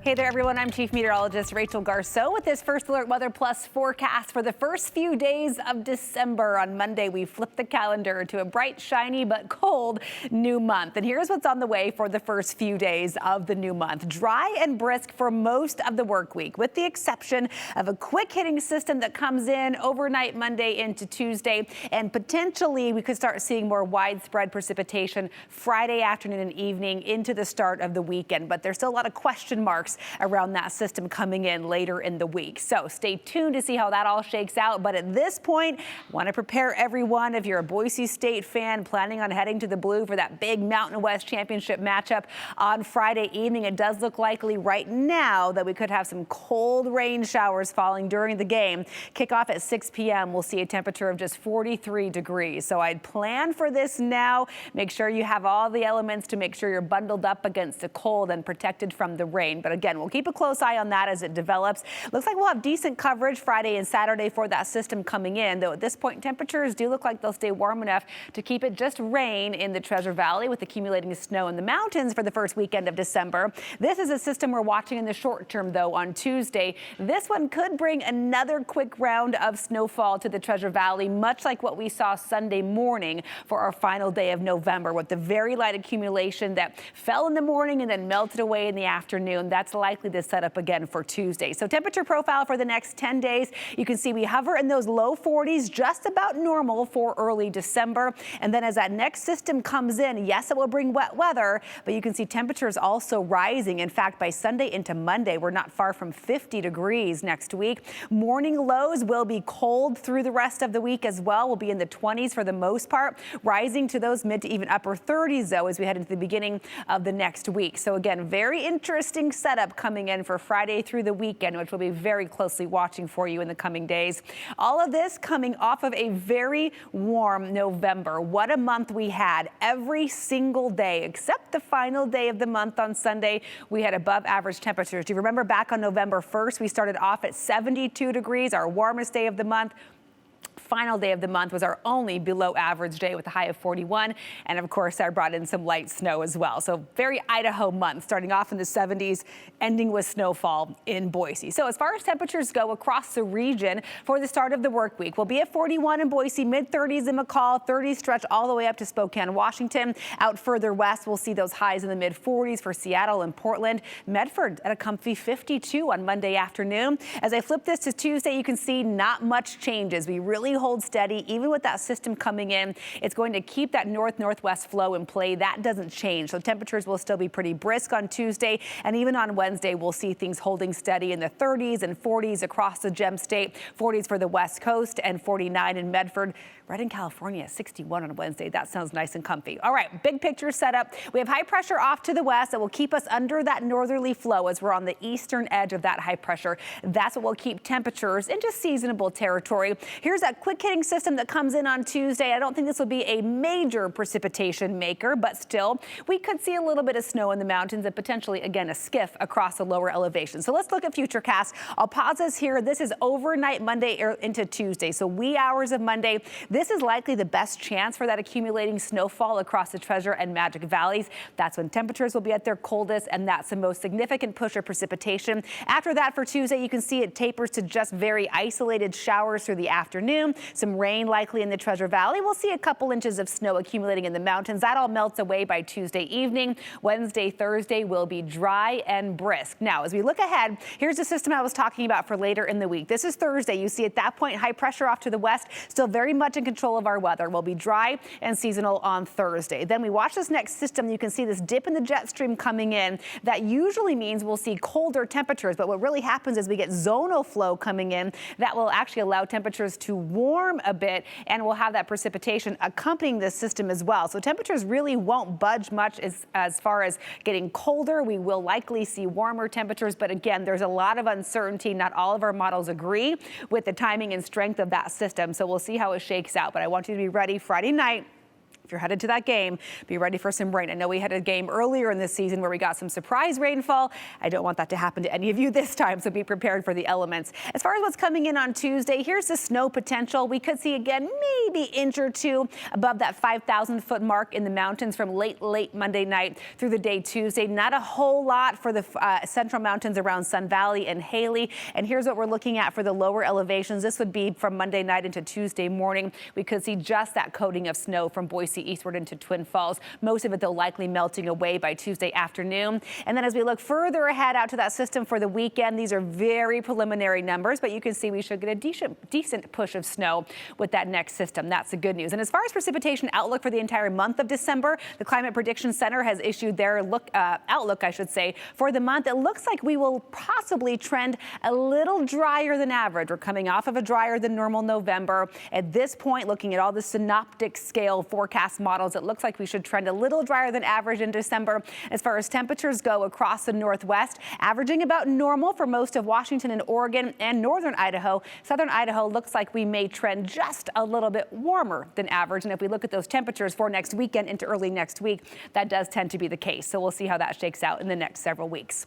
Hey there, everyone. I'm Chief Meteorologist Rachel Garceau with this First Alert Weather Plus forecast for the first few days of December. On Monday, we flipped the calendar to a bright, shiny, but cold new month. And here's what's on the way for the first few days of the new month. Dry and brisk for most of the work week, with the exception of a quick hitting system that comes in overnight Monday into Tuesday. And potentially, we could start seeing more widespread precipitation Friday afternoon and evening into the start of the weekend. But there's still a lot of question marks around that system coming in later in the week. So stay tuned to see how that all shakes out. But at this point, I want to prepare everyone. If you're a Boise State fan planning on heading to the Blue for that big Mountain West Championship matchup on Friday evening, it does look likely right now that we could have some cold rain showers falling during the game. Kickoff at 6 p.m. We'll see a temperature of just 43 degrees. So I'd plan for this now. Make sure you have all the elements to make sure you're bundled up against the cold and protected from the rain. But again, we'll keep a close eye on that as it develops. Looks like we'll have decent coverage Friday and Saturday for that system coming in, though at this point temperatures do look like they'll stay warm enough to keep it just rain in the Treasure Valley with accumulating snow in the mountains for the first weekend of December. This is a system we're watching in the short term, though, on Tuesday. This one could bring another quick round of snowfall to the Treasure Valley, much like what we saw Sunday morning for our final day of November, with the very light accumulation that fell in the morning and then melted away in the afternoon. That's likely to set up again for Tuesday. So temperature profile for the next 10 days, you can see we hover in those low 40s, just about normal for early December. And then as that next system comes in, yes, it will bring wet weather, but you can see temperatures also rising. In fact, by Sunday into Monday, we're not far from 50 degrees next week. Morning lows will be cold through the rest of the week as well. We'll be in the 20s for the most part, rising to those mid to even upper 30s, though, as we head into the beginning of the next week. So again, very interesting setup coming in for Friday through the weekend, which we'll be very closely watching for you in the coming days. All of this coming off of a very warm November. What a month we had. Every single day, except the final day of the month on Sunday, we had above average temperatures. Do you remember back on November 1st, we started off at 72 degrees, our warmest day of the month. Final day of the month was our only below average day with a high of 41. And of course, I brought in some light snow as well. So very Idaho month, starting off in the 70s, ending with snowfall in Boise. So as far as temperatures go across the region for the start of the work week, we'll be at 41 in Boise, mid 30s in McCall, 30s stretch all the way up to Spokane, Washington. Out further west, we'll see those highs in the mid 40s for Seattle and Portland. Medford at a comfy 52 on Monday afternoon. As I flip this to Tuesday, you can see not much changes. We really hold steady even with that system coming in. It's going to keep that northwest flow in play. That doesn't change. So temperatures will still be pretty brisk on Tuesday, and even on Wednesday we'll see things holding steady in the 30s and 40s across the Gem State, 40s for the West Coast and 49 in Medford. Right in California, 61 on Wednesday. That sounds nice and comfy. All right, big picture setup. We have high pressure off to the west that will keep us under that northerly flow as we're on the eastern edge of that high pressure. That's what will keep temperatures into seasonable territory. Here's that quick hitting system that comes in on Tuesday. I don't think this will be a major precipitation maker, but still, we could see a little bit of snow in the mountains and potentially, again, a skiff across the lower elevation. So let's look at futurecasts. I'll pause us here. This is overnight Monday into Tuesday, so wee hours of Monday. This is likely the best chance for that accumulating snowfall across the Treasure and Magic Valleys. That's when temperatures will be at their coldest, and that's the most significant push of precipitation. After that, for Tuesday, you can see it tapers to just very isolated showers through the afternoon. Some rain likely in the Treasure Valley. We'll see a couple inches of snow accumulating in the mountains. That all melts away by Tuesday evening. Wednesday, Thursday will be dry and brisk. Now, as we look ahead, here's the system I was talking about for later in the week. This is Thursday. You see at that point, high pressure off to the west, still very much in control of our weather. We'll be dry and seasonal on Thursday. Then we watch this next system. You can see this dip in the jet stream coming in. That usually means we'll see colder temperatures, but what really happens is we get zonal flow coming in that will actually allow temperatures to warm a bit, and we'll have that precipitation accompanying this system as well. So temperatures really won't budge much as far as getting colder. We will likely see warmer temperatures, but again, there's a lot of uncertainty. Not all of our models agree with the timing and strength of that system, so we'll see how it shakes out. But I want you to be ready Friday night If you're headed to that game, be ready for some rain. I know we had a game earlier in this season where we got some surprise rainfall. I don't want that to happen to any of you this time, so be prepared for the elements. As far as what's coming in on Tuesday, here's the snow potential. We could see again maybe inch or two above that 5,000-foot mark in the mountains from late Monday night through the day Tuesday. Not a whole lot for the central mountains around Sun Valley and Haley. And here's what we're looking at for the lower elevations. This would be from Monday night into Tuesday morning. We could see just that coating of snow from Boise eastward into Twin Falls. Most of it, though, likely melting away by Tuesday afternoon. And then as we look further ahead out to that system for the weekend, these are very preliminary numbers, but you can see we should get a decent push of snow with that next system. That's the good news. And as far as precipitation outlook for the entire month of December, the Climate Prediction Center has issued their outlook, I should say, for the month. It looks like we will possibly trend a little drier than average. We're coming off of a drier than normal November. At this point, looking at all the synoptic scale forecast models, it looks like we should trend a little drier than average in December. As far as temperatures go across the Northwest, averaging about normal for most of Washington and Oregon and northern Idaho. Southern Idaho looks like we may trend just a little bit warmer than average. And if we look at those temperatures for next weekend into early next week, that does tend to be the case. So we'll see how that shakes out in the next several weeks.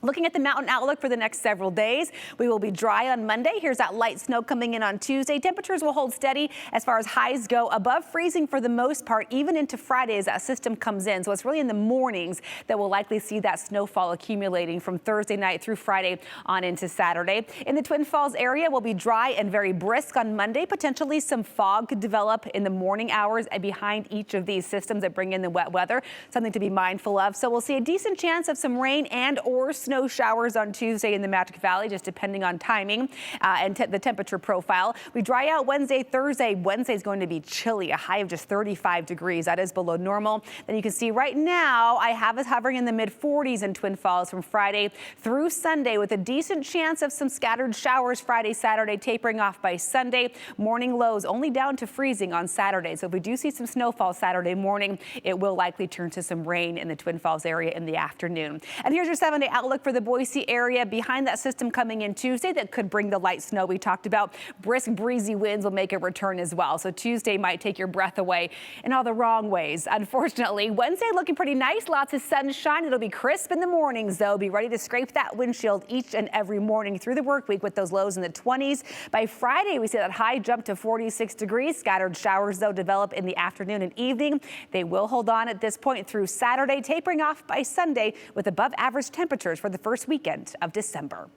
Looking at the mountain outlook for the next several days, we will be dry on Monday. Here's that light snow coming in on Tuesday. Temperatures will hold steady as far as highs go, above freezing for the most part, even into Friday as that system comes in. So it's really in the mornings that we'll likely see that snowfall accumulating from Thursday night through Friday on into Saturday. In the Twin Falls area, we'll be dry and very brisk on Monday. Potentially some fog could develop in the morning hours behind each of these systems that bring in the wet weather, something to be mindful of. So we'll see a decent chance of some rain and or snow showers on Tuesday in the Magic Valley, just depending on timing and the temperature profile. We dry out Wednesday, Thursday. Wednesday is going to be chilly, a high of just 35 degrees. That is below normal. Then you can see right now I have us hovering in the mid 40s in Twin Falls from Friday through Sunday with a decent chance of some scattered showers Friday, Saturday, tapering off by Sunday. Morning lows only down to freezing on Saturday. So if we do see some snowfall Saturday morning, it will likely turn to some rain in the Twin Falls area in the afternoon. And here's your 7-day outlook for the Boise area. Behind that system coming in Tuesday that could bring the light snow we talked about. Brisk, breezy winds will make a return as well. So Tuesday might take your breath away in all the wrong ways, unfortunately. Wednesday looking pretty nice. Lots of sunshine. It'll be crisp in the mornings, though. Be ready to scrape that windshield each and every morning through the work week with those lows in the 20s. By Friday, we see that high jump to 46 degrees. Scattered showers, though, develop in the afternoon and evening. They will hold on at this point through Saturday, tapering off by Sunday with above average temperatures for the first weekend of December.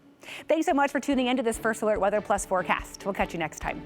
Thanks so much for tuning into this First Alert Weather Plus forecast. We'll catch you next time.